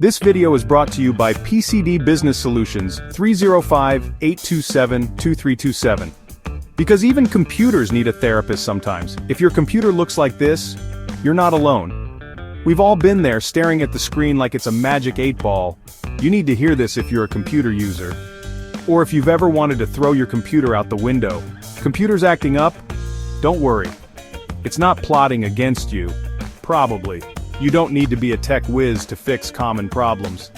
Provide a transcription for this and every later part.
This video is brought to you by PCD Business Solutions 305-827-2327. Because even computers need a therapist sometimes. If your computer looks like this, you're not alone. We've all been there staring at the screen like it's a magic 8-ball. You need to hear this if you're a computer user. Or if you've ever wanted to throw your computer out the window. Computer's acting up? Don't worry. It's not plotting against you. Probably. You don't need to be a tech whiz to fix common problems.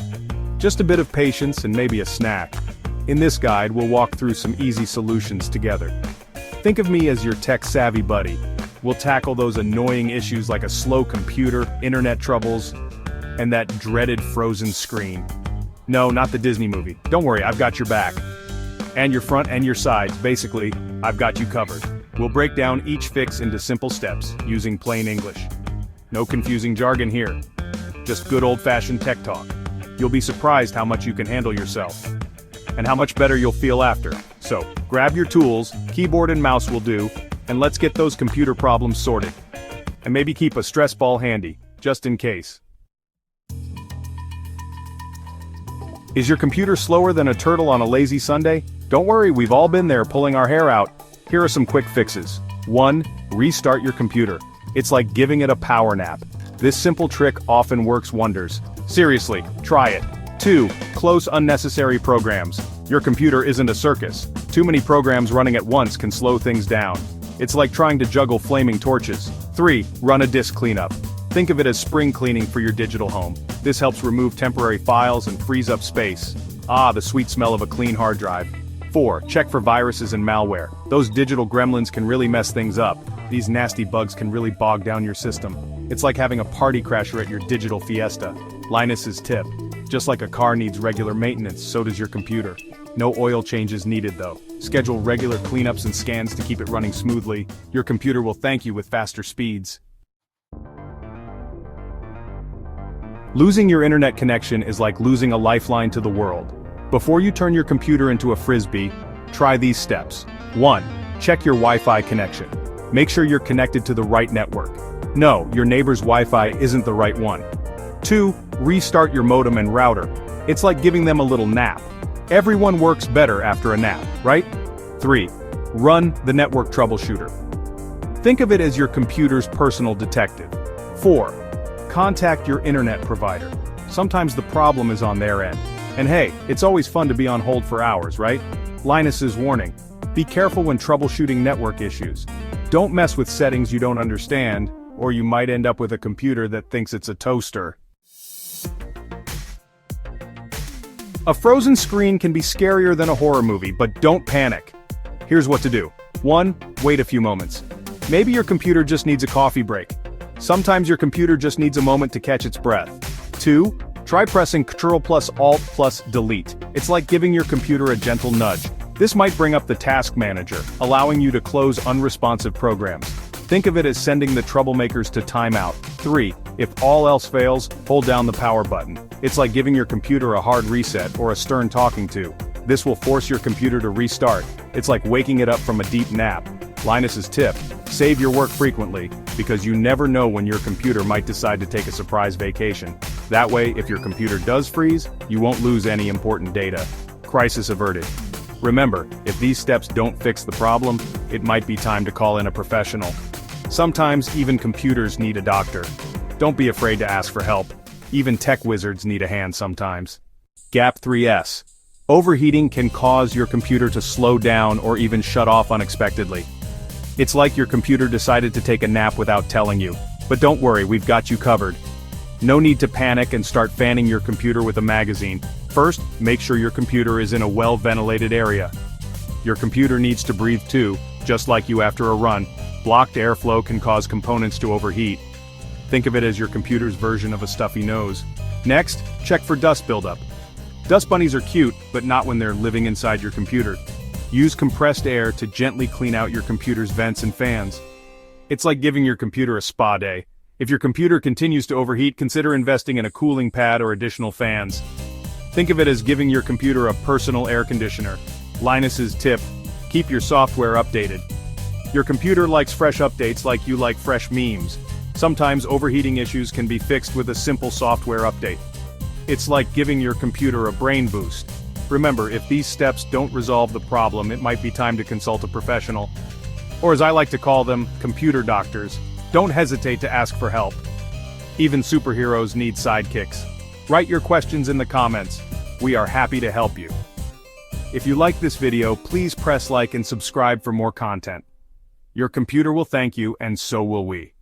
Just a bit of patience and maybe a snack. In this guide, we'll walk through some easy solutions together. Think of me as your tech-savvy buddy. We'll tackle those annoying issues like a slow computer, internet troubles, and that dreaded frozen screen. No, not the Disney movie. Don't worry, I've got your back. And your front and your sides, basically, I've got you covered. We'll break down each fix into simple steps, using plain English. No confusing jargon here. Just good old-fashioned tech talk. You'll be surprised how much you can handle yourself. And how much better you'll feel after. So, grab your tools, keyboard and mouse will do, and let's get those computer problems sorted. And maybe keep a stress ball handy, just in case. Is your computer slower than a turtle on a lazy Sunday? Don't worry, we've all been there pulling our hair out. Here are some quick fixes. 1. Restart your computer. It's like giving it a power nap. This simple trick often works wonders. Seriously, try it. 2. Close unnecessary programs. Your computer isn't a circus. Too many programs running at once can slow things down. It's like trying to juggle flaming torches. 3. Run a disk cleanup. Think of it as spring cleaning for your digital home. This helps remove temporary files and frees up space. Ah, the sweet smell of a clean hard drive. 4. Check for viruses and malware. Those digital gremlins can really mess things up. These nasty bugs can really bog down your system. It's like having a party crasher at your digital fiesta. Linus's tip. Just like a car needs regular maintenance, so does your computer. No oil changes needed though. Schedule regular cleanups and scans to keep it running smoothly. Your computer will thank you with faster speeds. Losing your internet connection is like losing a lifeline to the world. Before you turn your computer into a frisbee, try these steps. 1. Check your Wi-Fi connection. Make sure you're connected to the right network. No, your neighbor's Wi-Fi isn't the right one. 2. Restart your modem and router. It's like giving them a little nap. Everyone works better after a nap, right? 3. Run the network troubleshooter. Think of it as your computer's personal detective. 4. Contact your internet provider. Sometimes the problem is on their end. And hey, it's always fun to be on hold for hours, right? Linus's warning. Be careful when troubleshooting network issues. Don't mess with settings you don't understand, or you might end up with a computer that thinks it's a toaster. A frozen screen can be scarier than a horror movie, but don't panic. Here's what to do. 1. Wait a few moments. Maybe your computer just needs a coffee break. Sometimes your computer just needs a moment to catch its breath. 2. Try pressing Ctrl+Alt+Delete. It's like giving your computer a gentle nudge. This might bring up the task manager, allowing you to close unresponsive programs. Think of it as sending the troublemakers to timeout. 3. If all else fails, hold down the power button. It's like giving your computer a hard reset or a stern talking to. This will force your computer to restart. It's like waking it up from a deep nap. Linus's tip. Save your work frequently, because you never know when your computer might decide to take a surprise vacation. That way, if your computer does freeze, you won't lose any important data. Crisis averted. Remember, if these steps don't fix the problem, it might be time to call in a professional. Sometimes, even computers need a doctor. Don't be afraid to ask for help. Even tech wizards need a hand sometimes. Gap 3S. Overheating can cause your computer to slow down or even shut off unexpectedly. It's like your computer decided to take a nap without telling you. But don't worry, we've got you covered. No need to panic and start fanning your computer with a magazine. First, make sure your computer is in a well-ventilated area. Your computer needs to breathe too, just like you after a run. Blocked airflow can cause components to overheat. Think of it as your computer's version of a stuffy nose. Next, check for dust buildup. Dust bunnies are cute, but not when they're living inside your computer. Use compressed air to gently clean out your computer's vents and fans. It's like giving your computer a spa day. If your computer continues to overheat, consider investing in a cooling pad or additional fans. Think of it as giving your computer a personal air conditioner. Linus's tip. Keep your software updated. Your computer likes fresh updates like you like fresh memes. Sometimes overheating issues can be fixed with a simple software update. It's like giving your computer a brain boost. Remember, if these steps don't resolve the problem, it might be time to consult a professional. Or as I like to call them, computer doctors. Don't hesitate to ask for help. Even superheroes need sidekicks. Write your questions in the comments. We are happy to help you. If you like this video, please press like and subscribe for more content. Your computer will thank you, and so will we.